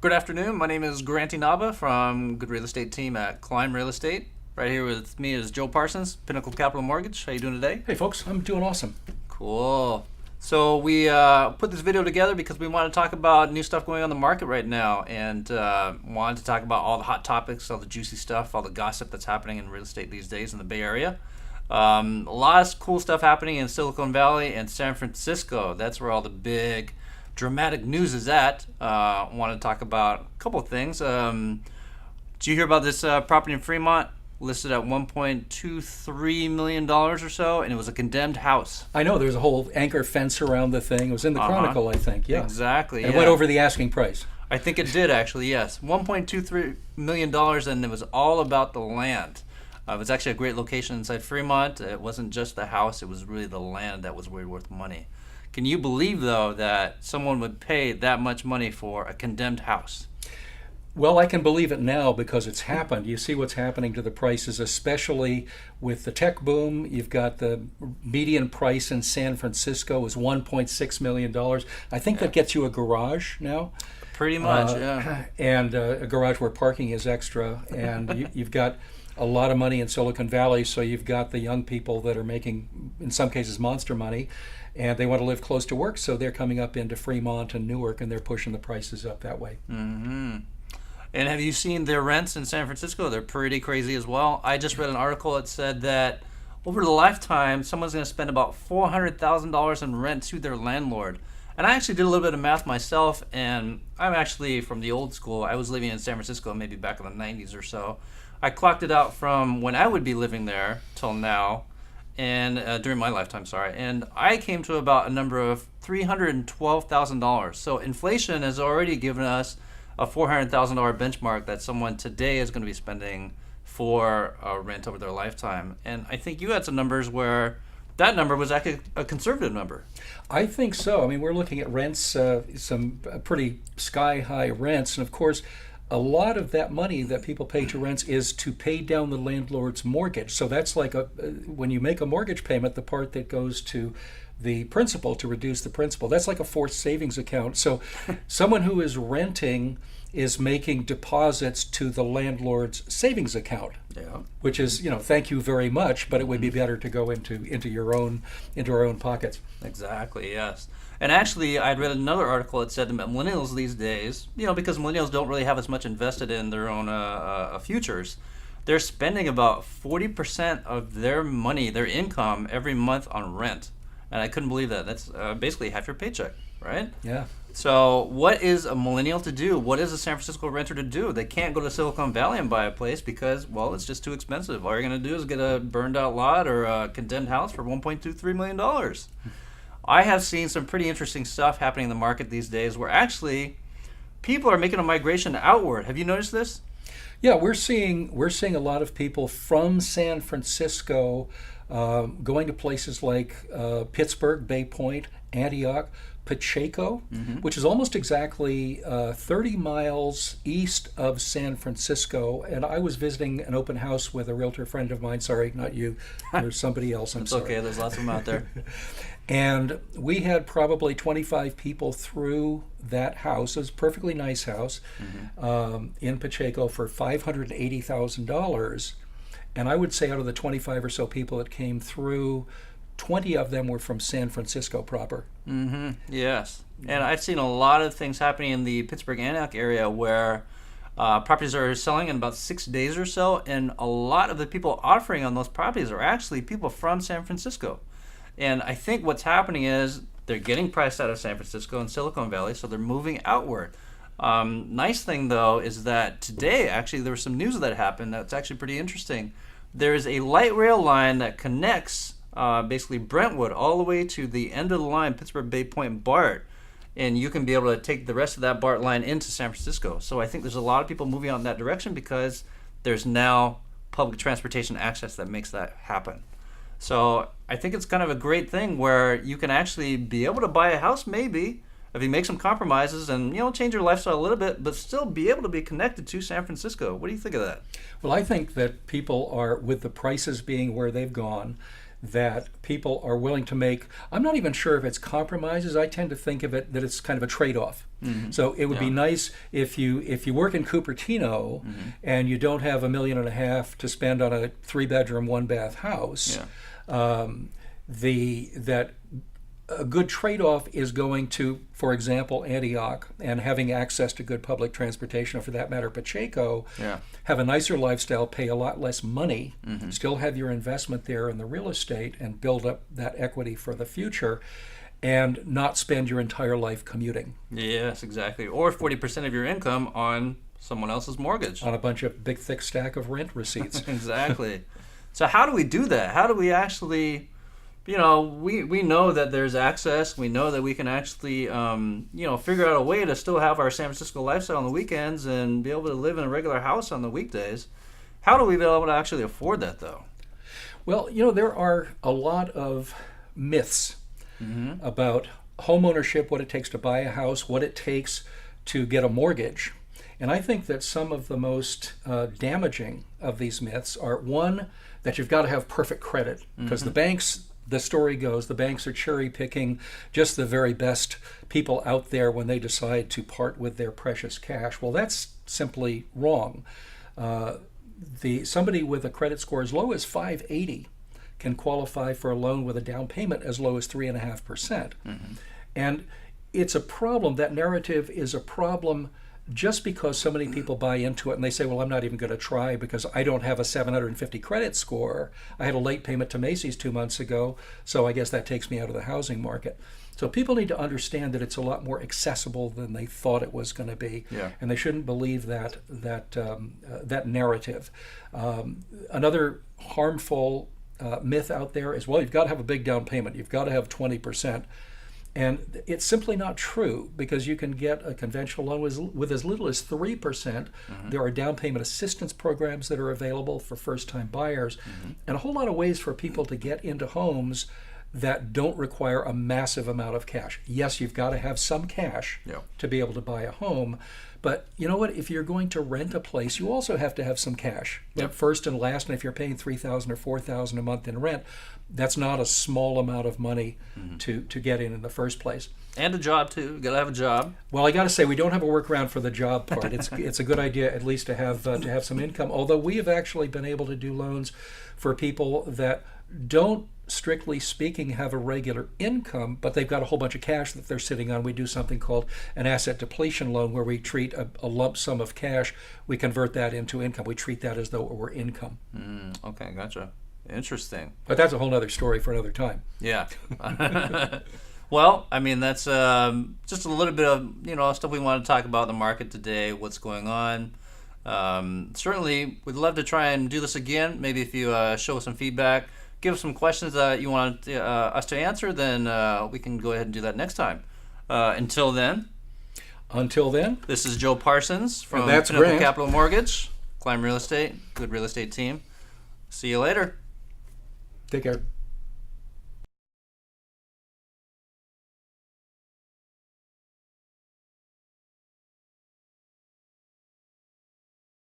Good afternoon. My name is Grant Inaba from Good Real Estate team at Climb Real Estate. Right here with me is Joe Parsons, Pinnacle Capital Mortgage. How you doing today? Hey folks, I'm doing awesome. Cool. So we put this video together because we want to talk about new stuff going on the market right now, and wanted to talk about all the hot topics, all the juicy stuff, all the gossip that's happening in real estate these days in the Bay Area. A lot of cool stuff happening in Silicon Valley and San Francisco. That's where all the big dramatic news is at. Want to talk about a couple of things. Did you hear about this property in Fremont listed at $1.23 million or so, and it was a condemned house? I know there's a whole anchor fence around the thing. It was in the Chronicle, I think. Yeah, Exactly. and it Yeah. went over the asking price. I think it did actually. Yes, $1.23 million, and it was all about the land. It was actually a great location inside Fremont. It wasn't just the house; it was really the land that was really worth money. Can you believe, though, that someone would pay that much money for a condemned house? Well, I can believe it now because it's happened. You see what's happening to the prices, especially with the tech boom. You've got the median price in San Francisco is $1.6 million. I think that gets you a garage now. Pretty much, yeah. And a garage where parking is extra. And you've got a lot of money in Silicon Valley, so you've got the young people that are making, in some cases, monster money, and they want to live close to work, so they're coming up into Fremont and Newark, and they're pushing the prices up that way. And have you seen their rents in San Francisco? They're pretty crazy as well. I just read an article that said that over the lifetime, someone's going to spend about $400,000 in rent to their landlord. And I actually did a little bit of math myself, and I'm actually from the old school. I was living in San Francisco maybe back in the 90s or so. I clocked it out from when I would be living there till now, and during my lifetime, sorry. And I came to about a number of $312,000. So inflation has already given us a $400,000 benchmark that someone today is going to be spending for rent over their lifetime. And I think you had some numbers where that number was actually a conservative number. I think so. I mean, we're looking at rents, some pretty sky-high rents, and of course, a lot of that money that people pay to rents is to pay down the landlord's mortgage. So that's like when you make a mortgage payment, the part that goes to the principal to reduce the principal, that's like a forced savings account. So someone who is renting is making deposits to the landlord's savings account, Yeah. which is, thank you very much, but it would be better to go into our own pockets. Exactly, yes. And actually, I'd read another article that said that millennials these days, because millennials don't really have as much invested in their own futures, they're spending about 40% of their money, their income, every month on rent. And I couldn't believe that. That's basically half your paycheck, right? Yeah. So what is a millennial to do? What is a San Francisco renter to do? They can't go to Silicon Valley and buy a place because, well, it's just too expensive. All you're going to do is get a burned out lot or a condemned house for $1.23 million. I have seen some pretty interesting stuff happening in the market these days where actually people are making a migration outward. Have you noticed this? Yeah, we're seeing a lot of people from San Francisco going to places like Pittsburgh, Bay Point, Antioch, Pacheco, which is almost exactly 30 miles east of San Francisco. And I was visiting an open house with a realtor friend of mine. Sorry, not you. There's somebody else. I'm It's sorry. okay. There's lots of them out there. And we had probably 25 people through that house. It was a perfectly nice house in Pacheco for $580,000. And I would say out of the 25 or so people that came through, 20 of them were from San Francisco proper. Yes. And I've seen a lot of things happening in the Pittsburgh Antioch area where properties are selling in about 6 days or so, and a lot of the people offering on those properties are actually people from San Francisco. And I think what's happening is they're getting priced out of San Francisco and Silicon Valley, so they're moving outward. Nice thing, though, is that today, actually, there was some news that happened that's actually pretty interesting. There is a light rail line that connects basically Brentwood all the way to the end of the line, Pittsburgh Bay Point BART, and you can be able to take the rest of that BART line into San Francisco. So I think there's a lot of people moving out in that direction because there's now public transportation access that makes that happen. So I think it's kind of a great thing where you can actually be able to buy a house maybe if you make some compromises and change your lifestyle a little bit, but still be able to be connected to San Francisco. What do you think of that? Well, I think that people are, with the prices being where they've gone, that people are willing to make. I'm not even sure if it's compromises. I tend to think of it that it's kind of a trade-off. So it would be nice if you work in Cupertino and you don't have $1.5 million to spend on a 3-bedroom, 1-bath house. That a good trade-off is going to, for example, Antioch, and having access to good public transportation, or for that matter, Pacheco, have a nicer lifestyle, pay a lot less money, still have your investment there in the real estate, and build up that equity for the future, and not spend your entire life commuting. Yes, exactly. Or 40% of your income on someone else's mortgage. On a bunch of big, thick stack of rent receipts. Exactly. So how do we do that? How do we actually... we know that there's access. We know that we can actually, figure out a way to still have our San Francisco lifestyle on the weekends and be able to live in a regular house on the weekdays. How do we be able to actually afford that, though? Well, there are a lot of myths about home ownership, what it takes to buy a house, what it takes to get a mortgage. And I think that some of the most damaging of these myths are, one, that you've got to have perfect credit, because the story goes, the banks are cherry picking just the very best people out there when they decide to part with their precious cash. Well, that's simply wrong. Somebody with a credit score as low as 580 can qualify for a loan with a down payment as low as 3.5%. And it's a problem. That narrative is a problem just because so many people buy into it and they say, well, I'm not even going to try because I don't have a 750 credit score. I had a late payment to Macy's 2 months ago, so I guess that takes me out of the housing market. So people need to understand that it's a lot more accessible than they thought it was going to be, and they shouldn't believe that narrative. Another harmful myth out there is, well, you've got to have a big down payment. You've got to have 20%. And it's simply not true, because you can get a conventional loan with as little as 3%. There are down payment assistance programs that are available for first-time buyers, and a whole lot of ways for people to get into homes that don't require a massive amount of cash. Yes, you've got to have some cash to be able to buy a home, but you know what? If you're going to rent a place, you also have to have some cash. First and last, and if you're paying $3,000 or $4,000 a month in rent, that's not a small amount of money to get in the first place. And a job, too. You got to have a job. Well, I got to say, we don't have a workaround for the job part. It's a good idea at least to have some income, although we have actually been able to do loans for people that don't, strictly speaking, have a regular income, but they've got a whole bunch of cash that they're sitting on. We do something called an asset depletion loan, where we treat a lump sum of cash, we convert that into income. We treat that as though it were income. Okay, gotcha. Interesting. But that's a whole other story for another time. Yeah. Well, I mean, that's just a little bit of stuff we want to talk about in the market today, what's going on. Certainly, we'd love to try and do this again. Maybe if you show us some feedback, give us some questions that you want us to answer, then we can go ahead and do that next time. Until then, this is Joe Parsons from that's Pinnacle Grant. Capital Mortgage, Climb Real Estate, good real estate team. See you later. Take care.